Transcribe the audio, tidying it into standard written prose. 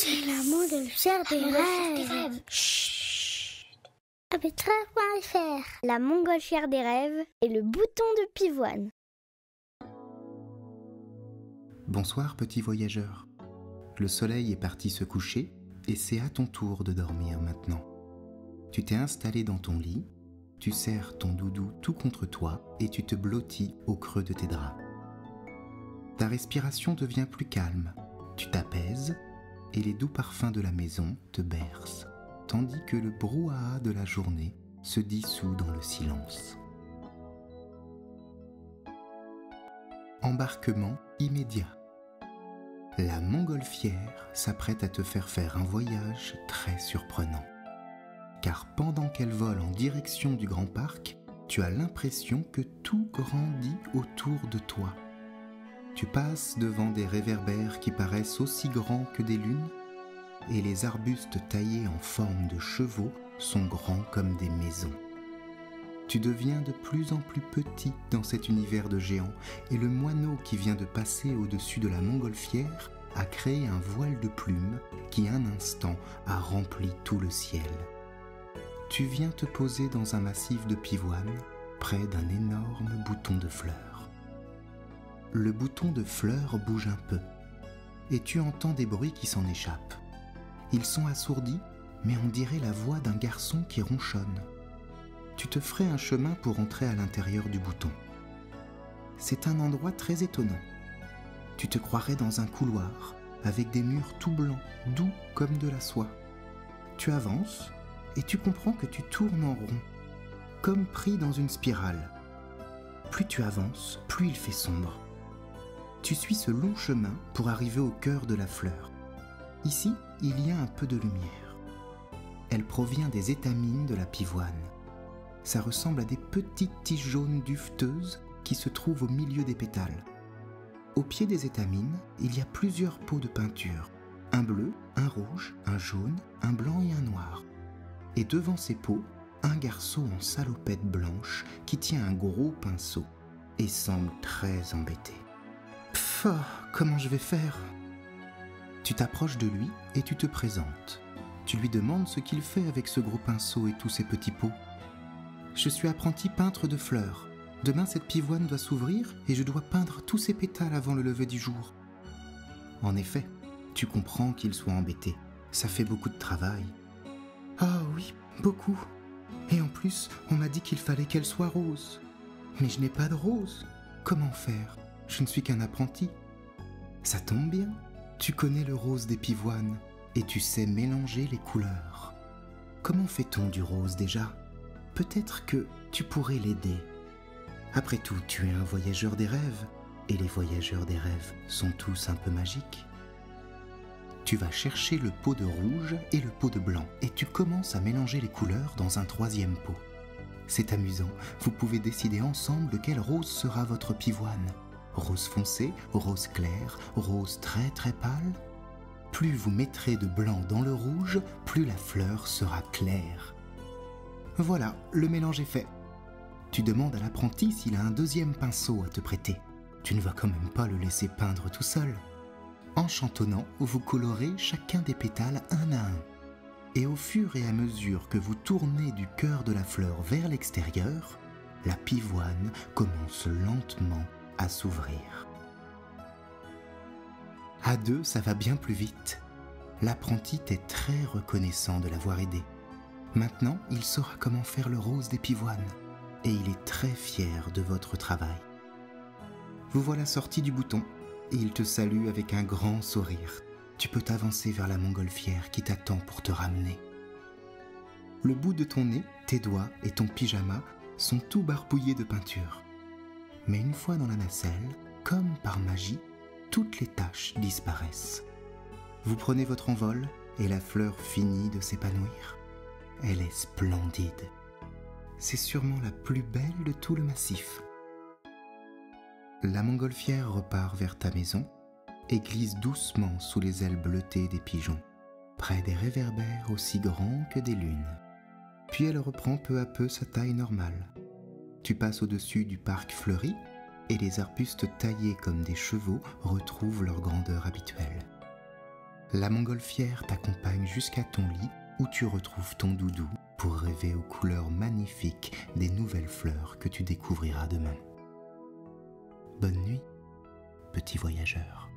C'est la montgolfière des rêves. Chut. Arbitrage.fr. La montgolfière des rêves et le bouton de pivoine. Bonsoir petit voyageur. Le soleil est parti se coucher et c'est à ton tour de dormir maintenant. Tu t'es installé dans ton lit, tu serres ton doudou tout contre toi et tu te blottis au creux de tes draps. Ta respiration devient plus calme, tu t'apaises et les doux parfums de la maison te bercent, tandis que le brouhaha de la journée se dissout dans le silence. Embarquement immédiat. La montgolfière s'apprête à te faire un voyage très surprenant. Car pendant qu'elle vole en direction du grand parc, tu as l'impression que tout grandit autour de toi. Tu passes devant des réverbères qui paraissent aussi grands que des lunes, et les arbustes taillés en forme de chevaux sont grands comme des maisons. Tu deviens de plus en plus petit dans cet univers de géants, et le moineau qui vient de passer au-dessus de la montgolfière a créé un voile de plumes qui un instant a rempli tout le ciel. Tu viens te poser dans un massif de pivoine, près d'un énorme bouton de fleurs. Le bouton de fleurs bouge un peu, et tu entends des bruits qui s'en échappent. Ils sont assourdis, mais on dirait la voix d'un garçon qui ronchonne. Tu te ferais un chemin pour entrer à l'intérieur du bouton. C'est un endroit très étonnant. Tu te croirais dans un couloir, avec des murs tout blancs, doux comme de la soie. Tu avances, et tu comprends que tu tournes en rond, comme pris dans une spirale. Plus tu avances, plus il fait sombre. Tu suis ce long chemin pour arriver au cœur de la fleur. Ici, il y a un peu de lumière. Elle provient des étamines de la pivoine. Ça ressemble à des petites tiges jaunes duveteuses qui se trouvent au milieu des pétales. Au pied des étamines, il y a plusieurs pots de peinture. Un bleu, un rouge, un jaune, un blanc et un noir. Et devant ces pots, un garçon en salopette blanche qui tient un gros pinceau et semble très embêté. Pfff, comment je vais faire ? Tu t'approches de lui et tu te présentes. Tu lui demandes ce qu'il fait avec ce gros pinceau et tous ces petits pots. Je suis apprenti peintre de fleurs. Demain, cette pivoine doit s'ouvrir et je dois peindre tous ses pétales avant le lever du jour. En effet, tu comprends qu'il soit embêté. Ça fait beaucoup de travail. Ah oui, beaucoup. Et en plus, on m'a dit qu'il fallait qu'elle soit rose. Mais je n'ai pas de rose. Comment faire ? Je ne suis qu'un apprenti. Ça tombe bien. Tu connais le rose des pivoines et tu sais mélanger les couleurs. Comment fait-on du rose déjà ? Peut-être que tu pourrais l'aider. Après tout, tu es un voyageur des rêves et les voyageurs des rêves sont tous un peu magiques. Tu vas chercher le pot de rouge et le pot de blanc et tu commences à mélanger les couleurs dans un troisième pot. C'est amusant, vous pouvez décider ensemble de quel rose sera votre pivoine. Rose foncé, rose clair, rose très très pâle. Plus vous mettrez de blanc dans le rouge, plus la fleur sera claire. Voilà, le mélange est fait. Tu demandes à l'apprenti s'il a un deuxième pinceau à te prêter. Tu ne vas quand même pas le laisser peindre tout seul. En chantonnant, vous colorez chacun des pétales un à un. Et au fur et à mesure que vous tournez du cœur de la fleur vers l'extérieur, la pivoine commence lentement à s'ouvrir. À deux, ça va bien plus vite. L'apprenti t'est très reconnaissant de l'avoir aidé. Maintenant, il saura comment faire le rose des pivoines et il est très fier de votre travail. Vous voilà sorti du bouton et il te salue avec un grand sourire. Tu peux t'avancer vers la montgolfière qui t'attend pour te ramener. Le bout de ton nez, tes doigts et ton pyjama sont tout barbouillés de peinture. Mais une fois dans la nacelle, comme par magie, toutes les taches disparaissent. Vous prenez votre envol et la fleur finit de s'épanouir. Elle est splendide. C'est sûrement la plus belle de tout le massif. La montgolfière repart vers ta maison et glisse doucement sous les ailes bleutées des pigeons, près des réverbères aussi grands que des lunes. Puis elle reprend peu à peu sa taille normale. Tu passes au-dessus du parc fleuri et les arbustes taillés comme des chevaux retrouvent leur grandeur habituelle. La montgolfière t'accompagne jusqu'à ton lit où tu retrouves ton doudou pour rêver aux couleurs magnifiques des nouvelles fleurs que tu découvriras demain. Bonne nuit, petit voyageur.